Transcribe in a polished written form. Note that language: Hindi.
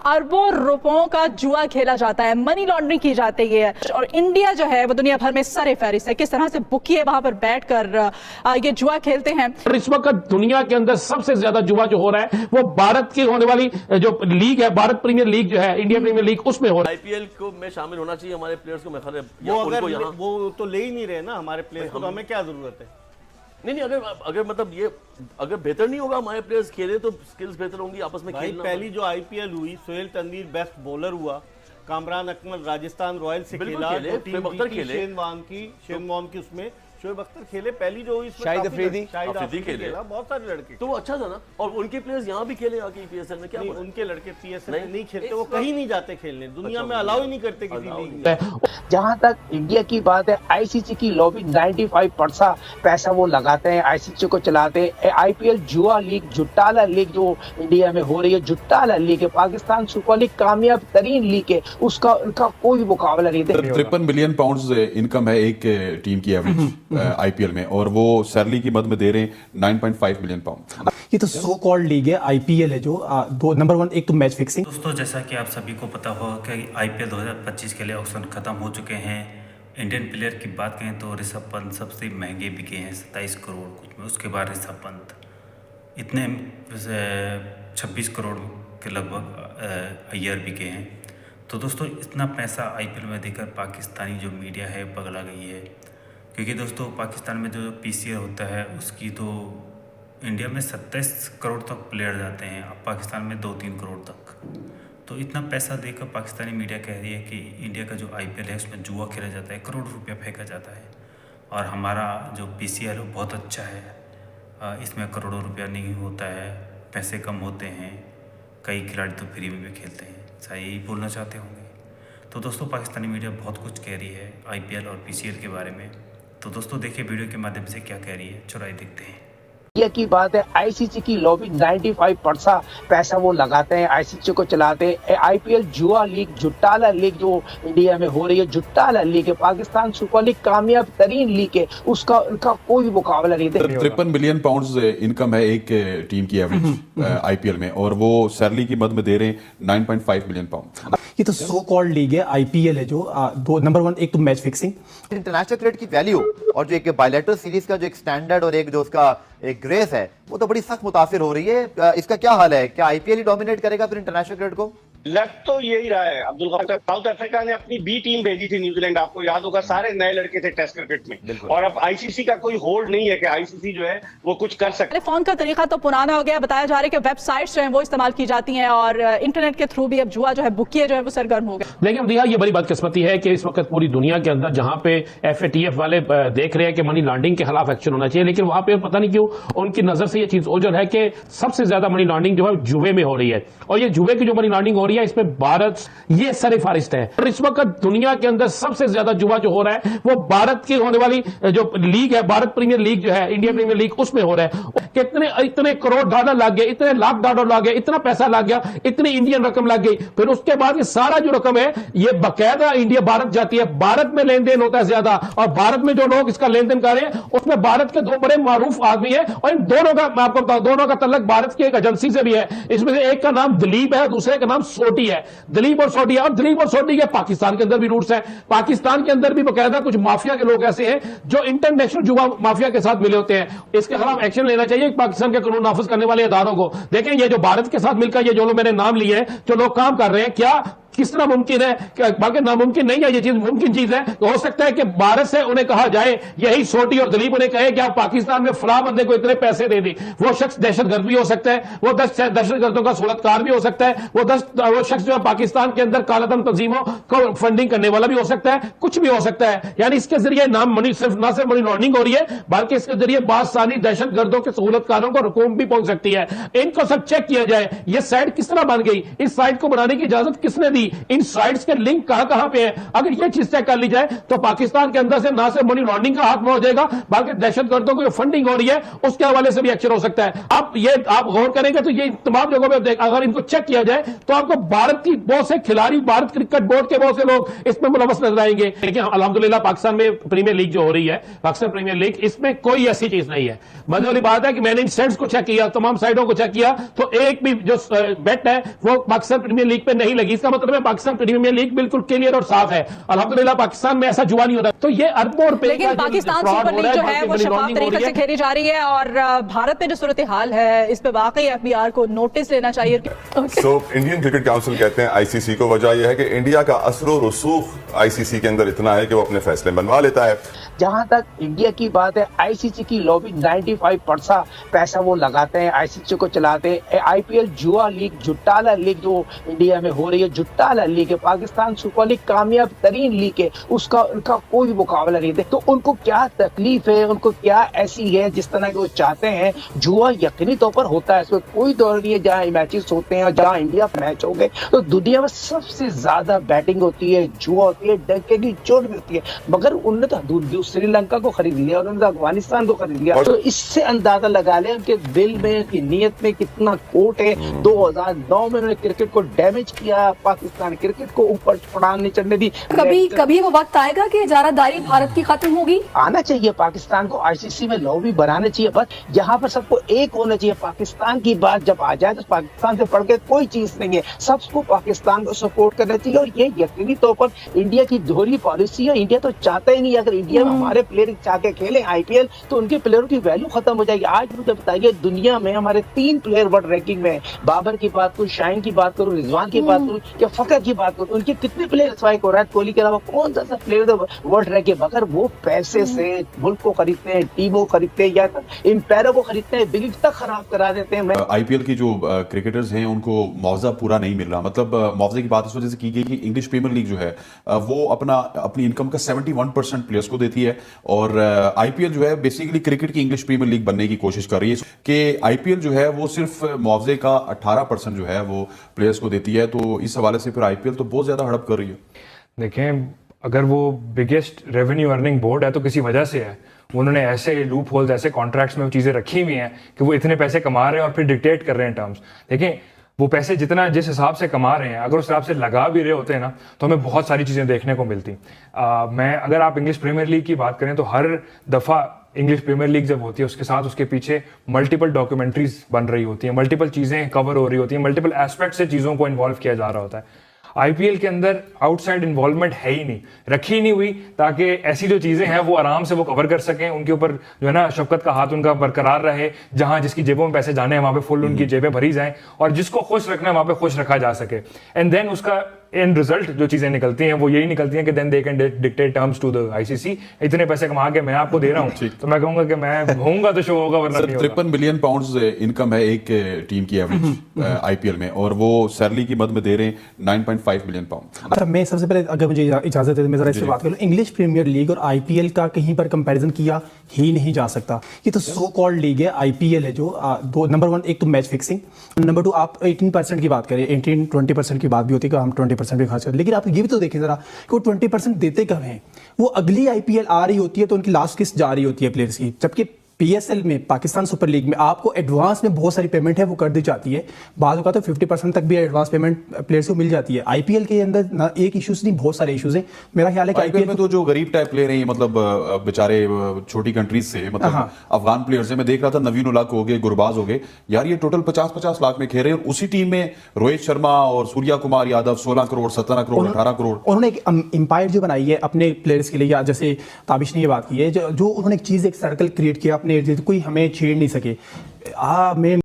अरबों रुपयों का जुआ खेला जाता है, मनी लॉन्ड्रिंग की जाती है और इंडिया जो है वो दुनिया भर में सरे फहरिस्त है। किस तरह से बुकिए वहां पर बैठकर ये जुआ खेलते हैं। इस वक्त दुनिया के अंदर सबसे ज्यादा जुआ जो हो रहा है वो भारत की होने वाली जो लीग है, भारत प्रीमियर लीग जो है, इंडियन प्रीमियर लीग, उसमें हो रहा है। आईपीएल को में शामिल होना चाहिए हमारे प्लेयर्स को। मैं वो तो ले ही नहीं रहे ना हमारे प्लेयर्स को, तो हमें क्या जरूरत है। नहीं, अगर मतलब ये अगर बेहतर नहीं होगा हमारे प्लेयर्स खेले तो स्किल्स बेहतर होंगी आपस में खेलना। पहली जो आईपीएल हुई, सोहेल तनवीर बेस्ट बॉलर हुआ, कामरान अकमल राजस्थान रॉयल्स से खेला, शेन वॉन की उसमें शोएब अख्तर खेले, पहली जो हुई शाहिद अफरीदी खेला, बहुत सारे लड़के, तो वो अच्छा था ना। और उनके प्लेयर्स यहाँ भी खेले आके पीएसएल में, क्या उनके लड़के पीएसएल में नहीं खेलते, वो कहीं नहीं जाते खेलने, दुनिया में अलाउ ही नहीं करते किसी लीग में। जहाँ तक इंडिया की बात है, आईसीसी की लॉबी 95% पैसा वो लगाते हैं, आईसीसी को चलाते हैं। आईपीएल जुआ लीग, जुट्टाला लीग जो इंडिया में हो रही है, जुट्टाला लीग है, पाकिस्तान सुपर लीग कामयाब तरीन लीग है, उसका उनका कोई मुकाबला नहीं। 53 बिलियन पाउंड्स इनकम है एक टीम की एवरेज आईपीएल में, और वो सैलरी की मद में दे रहे हैं 9.5 मिलियन पाउंड। ये तो सो कॉल्ड लीग है आईपीएल है जो दो नंबर 1 एक तो मैच फिक्सिंग। दोस्तों, जैसा कि आप सभी को पता होगा कि आईपीएल 2025 के लिए ऑक्शन खत्म हो चुके हैं। इंडियन प्लेयर की बात करें तो ऋषभ पंत सबसे महंगे बिके हैं 27 करोड़ कुछ में। उसके बाद ऋषभ पंत इतने 26 करोड़ के लगभग अय्यर बिके हैं। तो दोस्तों, इतना पैसा आईपीएल में देकर पाकिस्तानी जो मीडिया है पगला गई है, क्योंकि दोस्तों पाकिस्तान में जो पीसीएल होता है उसकी तो इंडिया में 27 करोड़ तक प्लेयर जाते हैं, अब पाकिस्तान में 2-3 करोड़ तक। तो इतना पैसा देकर पाकिस्तानी मीडिया कह रही है कि इंडिया का जो आईपीएल है उसमें जुआ खेला जाता है, करोड़ रुपया फेंका जाता है, और हमारा जो पीसीएल है बहुत अच्छा है, इसमें करोड़ों रुपया नहीं होता है, पैसे कम होते हैं, कई खिलाड़ी तो फ्री में भी खेलते हैं। शायद यही बोलना चाहते होंगे। तो दोस्तों, पाकिस्तानी मीडिया बहुत कुछ कह रही है आईपीएल और पीसीएल के बारे में। तो दोस्तों देखिए वीडियो के माध्यम से क्या कह रही है, चुराई देखते हैं। इंडिया की बात है, आईसीसी की लॉबी 95% पैसा वो लगाते हैं, आईसीसी को चलाते हैं। आईपीएल जुआ लीग, जुट्टाला लीग जो इंडिया में हो रही है, जुट्टाला लीग है, पाकिस्तान सुपर लीग कामयाब तरीन लीग है, उसका उनका कोई मुकाबला नहीं। 53 बिलियन पाउंड्स इनकम है एक टीम की एवरेज आईपीएल में, और वो सैलरी की मद में दे रहे हैं 9.5 मिलियन पाउंड। ये तो सो कॉल्ड लीग है आईपीएल है जो दो नंबर 1 एक तो मैच फिक्सिंग। इंटरनेशनल क्रिकेट की वैल्यू और जो एक बायलैटरल सीरीज का जो एक स्टैंडर्ड और एक जो उसका एक ग्रेस है, वो तो बड़ी सख्त मुतासिर हो रही है। इसका क्या हाल है? क्या आईपीएल ही डोमिनेट करेगा फिर इंटरनेशनल क्रिकेट को? लग तो यही रहा है अब्दुल गफार। साउथ अफ्रीका ने अपनी बी टीम भेजी थी न्यूजीलैंड, आपको याद होगा, सारे नए लड़के थे टेस्ट क्रिकेट में, और अब आईसीसी का कोई होल्ड नहीं है कि आईसीसी जो है वो कुछ कर सकते। फोन का तरीका तो पुराना हो गया, बताया जा रहा है कि वेबसाइट्स जो है वो इस्तेमाल की जाती हैं और इंटरनेट के थ्रू भी अब जुआ जो है, बुकिए जो है वो सरगर्म हो गए। लेकिन भैया ये बड़ी बदकिस्मती है कि इस वक्त पूरी दुनिया के अंदर जहां पे एफएटीएफ वाले देख रहे हैं कि मनी लॉन्ड्रिंग के खिलाफ एक्शन होना चाहिए, लेकिन वहां पे पता नहीं क्यों उनकी नजर से ये चीज ओझल है कि सबसे ज्यादा मनी लॉन्ड्रिंग जो है जुए में हो रही है, और ये जुए की जो मनी लॉन्ड्रिंग हो रही है इसमें भारत ये सरे फहरिस्त है। और इस वक्त दुनिया के अंदर सबसे ज्यादा जुआ जो हो रहा है वो भारत की होने वाली जो लीग है, भारत प्रीमियर लीग जो है, इंडियन प्रीमियर लीग, उसमें हो रहा है। कितने इतने करोड़ डॉलर लग गए, इतने लाख डॉलर लग गए, इतना पैसा लग गया, इतनी इंडियन रकम लग गई। फिर उसके बाद ये सारा जो रकम है ये बकायदा इंडिया भारत जाती है, भारत में लेन देन होता है ज्यादा, और भारत में जो लोग इसका लेन देन कर रहे हैं उसमें भारत के 2 बड़े मारूफ आदमी है, और इन दोनों का मैं आपको बताऊं, दोनों का तल्लक भारत की एक एजेंसी से भी है। इसमें से एक का नाम दिलीप है, दूसरे का नाम सोटी है। दिलीप और सोटी, और दिलीप और सोटी के पाकिस्तान के अंदर भी रूट्स हैं। पाकिस्तान के अंदर भी बकायदा कुछ माफिया के लोग ऐसे हैं जो इंटरनेशनल जुआ माफिया के साथ मिले होते हैं। इसके खिलाफ एक्शन लेना चाहिए पाकिस्तान के कानून नाफिज करने वाले इदारों को। देखें, ये जो भारत के साथ मिलकर ये जो लोग मैंने नाम लिए हैं, जो लोग काम कर रहे हैं, क्या किस तरह मुमकिन है, बल्कि नामुमकिन नहीं है, ये चीज मुमकिन चीज है। तो हो सकता है कि भारत से उन्हें कहा जाए, यही सोटी और दिलीप उन्हें कहे कि आप पाकिस्तान में फलां बंदे को इतने पैसे दे दी। वो शख्स दहशतगर्द भी हो सकता है, वो 10 दहशतगर्दों का सूरतकार भी हो सकता है, वो शख्स जो है पाकिस्तान के अंदर कालाधन तंजीमों को फंडिंग करने वाला भी हो सकता है, कुछ भी हो सकता है। यानी इसके जरिए ना सिर्फ मनी लॉन्ड्रिंग हो रही है, बल्कि इसके जरिए बासानी दहशतगर्दों के सहूलतकारों को रकूम भी पहुंच सकती है। इनको सब चेक किया जाए, ये साइट किस तरह बन गई, इस साइट को बनाने की इजाजत किसने दी एग्जैक्टली इन साइट्स के लिंक कहां पे है, अगर ये चीज तय कर ली जाए तो पाकिस्तान के अंदर से ना सिर्फ मनी लॉन्ड्रिंग का हाथ में हो जाएगा, बल्कि दहशतगर्दों की फंडिंग हो रही है उसके हवाले से भी एक्शन हो सकता है। आप गौर करेंगे तो ये तमाम जगहों पे अगर इनको चेक किया जाए तो आपको भारत की बहुत से खिलाड़ी, भारत क्रिकेट बोर्ड के बहुत से लोग इसमें मुलव्वस नजर आएंगे। लेकिन अल्हम्दुलिल्लाह पाकिस्तान में प्रीमियर लीग जो हो रही है, पाकिस्तान प्रीमियर लीग, इसमें कोई ऐसी चीज नहीं है। मजे वाली बात है कि मैंने इन सेट्स को चेक किया, तमाम साइडों को चेक किया, तो एक भी जो बेट है वो पाकिस्तान प्रीमियर लीग पे नहीं लगी। इसका मतलब है पाकिस्तान प्रीमियर लीग बिल्कुल क्लियर और साफ है। अल्हम्दुलिल्लाह पाकिस्तान में ऐसा जुआ नहीं होता। तो ये अरबों रुपए, लेकिन पाकिस्तान सुपर लीग जो है वो शफाफ तरीके से खेली जा रही है और भारत में जो सूरत हाल है इस पे वाकई एफबीआर को नोटिस लेना चाहिए। इंडियन क्रिकेट काउंसिल कहते हैं आईसीसी को, वजह यह है कि इंडिया का असर और रसूख आईसीसी के अंदर इतना है कि वो अपने फैसले बनवा लेता है। जहां तक इंडिया की बात है, आईसीसी की लॉबी 95% पैसा वो लगाते हैं, आईसीसी को चलाते हैं। आईपीएल जुआ लीग, जुट्टाला लीग जो इंडिया में हो रही है, जुट्टाला लीग है, पाकिस्तान सुपर लीग कामयाब तरीन लीग है, उसका उनका कोई मुकाबला नहीं है। तो उनको क्या तकलीफ है, उनको क्या ऐसी है जिस तरह के वो चाहते हैं। जुआ यकीनी तौर पर होता है, इसमें कोई दौर नहीं है। जहाँ मैचेस होते हैं और जहाँ इंडिया मैच हो गए तो दुनिया में सबसे ज्यादा बैटिंग होती है, जुआ होती है, डंके की चोट मिलती है। मगर उनने तो श्रीलंका को खरीद लिया और उन्होंने अफगानिस्तान को खरीद लिया। तो इससे अंदाजा लगा लें उनके दिल में, उनकी नीयत में कितना खोट है। 2009 में उन्होंने क्रिकेट को डैमेज किया, पाकिस्तान क्रिकेट को ऊपर पड़ान नहीं चढ़ने दी। कभी वो वक्त आएगा कि इजारादारी भारत की खत्म होगी। आना चाहिए पाकिस्तान को आईसीसी में लॉबी बनाना चाहिए, बस यहाँ पर सबको एक होना चाहिए। पाकिस्तान की बात जब आ जाए तो पाकिस्तान से बढ़ के कोई चीज नहीं है, सबको पाकिस्तान को सपोर्ट करना चाहिए। और ये यकीनी तौर पर इंडिया की दोहरी पॉलिसी है। इंडिया तो चाहता ही नहीं, अगर इंडिया में हमारे प्लेयर चाह के खेले आईपीएल तो उनके प्लेयरों की वैल्यू खत्म हो जाएगी। आज मुझे बताइए, दुनिया में हमारे 3 प्लेयर वर्ल्ड रैंकिंग में, बाबर की बात करूं, शाहीन की बात करूं, रिजवान की बात करूं या फकर की बात करूं, उनके कितने प्लेयर स्वाइक, विराट कोहली के अलावा कौन सा प्लेयर वर्ल्ड रैंकिंग, मगर वो पैसे से मुल्क को खरीदते हैं, टीमों को खरीदते हैं या एम्पायरों को खरीदते हैं, बिग तक खराब करा देते हैं। आईपीएल की जो क्रिकेटर्स हैं उनको मुआवजा पूरा नहीं मिल रहा। मतलब मुआवजे की बात इस वजह से की गई कि इंग्लिश प्रीमियर लीग जो है वो अपनी इनकम का 71% प्लेयर्स को देती है और आईपीएल जो है बेसिकली क्रिकेट की इंग्लिश प्रीमियर लीग बनने की कोशिश कर रही है कि आईपीएल जो है वो सिर्फ मुआवजे का 18% जो है वो प्लेयर्स को देती है। तो इस हवाले से फिर आईपीएल तो बहुत ज्यादा हड़प कर रही है। देखें, अगर वो बिगेस्ट रेवेन्यू अर्निंग बोर्ड है तो किसी वजह से है। उन्होंने ऐसे लूप होल्स, ऐसे कॉन्ट्रैक्ट्स में वो चीज़ें रखी हुई हैं कि वो इतने पैसे कमा रहे हैं और फिर डिक्टेट कर रहे हैं टर्म्स। देखें, वो पैसे जितना जिस हिसाब से कमा रहे हैं, अगर उस हिसाब से लगा भी रहे होते हैं ना तो हमें बहुत सारी चीज़ें देखने को मिलती। अगर आप इंग्लिश प्रीमियर लीग की बात करें तो हर दफ़ा इंग्लिश प्रीमियर लीग जब होती है उसके साथ उसके पीछे मल्टीपल डॉक्यूमेंट्रीज बन रही होती हैं, मल्टीपल चीज़ें कवर हो रही होती हैं, मल्टीपल एस्पेक्ट से चीज़ों को इन्वॉल्व किया जा रहा होता है। आईपीएल के अंदर आउटसाइड इन्वॉल्वमेंट है ही नहीं, रखी नहीं हुई, ताकि ऐसी जो चीजें हैं वो आराम से वो कवर कर सकें, उनके ऊपर जो है ना शफकत का हाथ उनका बरकरार रहे। जहां जिसकी जेबों में पैसे जाने हैं वहां पे फुल उनकी जेबें भरी जाएं और जिसको खुश रखना है वहां पे खुश रखा जा सके। एंड देन उसका एंड रिजल्ट जो चीजें निकलती हैं वो यही निकलती हैं कि then they can dictate terms to the ICC. इतने पैसे कमा के मैं आपको दे रहा हूं तो मैं कहूंगा कि मैं होऊंगा तो शो होगा, वरना नहीं होगा। 53 मिलियन पाउंड्स इनकम है एक टीम की एवरेज आईपीएल में और वो सैलरी की मद में दे रहे हैं 9.5 मिलियन पाउंड। अच्छा, मैं सबसे पहले अगर मुझे इजाजत है मैं जरा इससे बात करूं। इंग्लिश प्रीमियर लीग और आईपीएल का कहीं पर कंपैरिजन किया ही नहीं जा सकता। ये तो सो कॉल्ड लीग है, आईपीएल है जो दो नंबर 1 एक तो मैच फिक्सिंग, नंबर 2 आप 18% की बात करें, 18-20% की बात भी होती है कि हम 20% भी खर्च करते, लेकिन आप ये भी तो देखें जरा कि वो 20% देते कब हैं। वो अगली आईपीएल आ रही होती है तो उनकी लास्ट किस्त जा रही होती है प्लेयर्स की, जबकि पीएसएल में, पाकिस्तान सुपर लीग में आपको एडवांस में बहुत सारी पेमेंट है वो कर दी जाती है। बाद का तो 50% तक भी एडवांस पेमेंट प्लेयर्स को मिल जाती है। आईपीएल के अंदर ना एक इश्यूज नहीं, बहुत सारे इश्यूज हैं। मेरा ख्याल है कि आईपीएल में तो जो गरीब टाइप प्लेयर हैं, मतलब बेचारे छोटी कंट्रीज से, मतलब अफगान प्लेयर्स हैं, मैं देख रहा था नवीन उल हक हो गए, गुरबाज हो गए, यार ये टोटल 50-50 लाख में खेल रहे हैं। उसी टीम में रोहित शर्मा और सूर्या कुमार यादव 16 करोड़, 17 करोड़, 18 करोड़। उन्होंने एक एम्पायर जो बनाई है अपने प्लेयर्स के लिए, या जैसे ताबिश ने ये बात की है, जो उन्होंने एक चीज, एक सर्कल क्रिएट किया अपने, कोई हमें छेड़ नहीं सके। मैं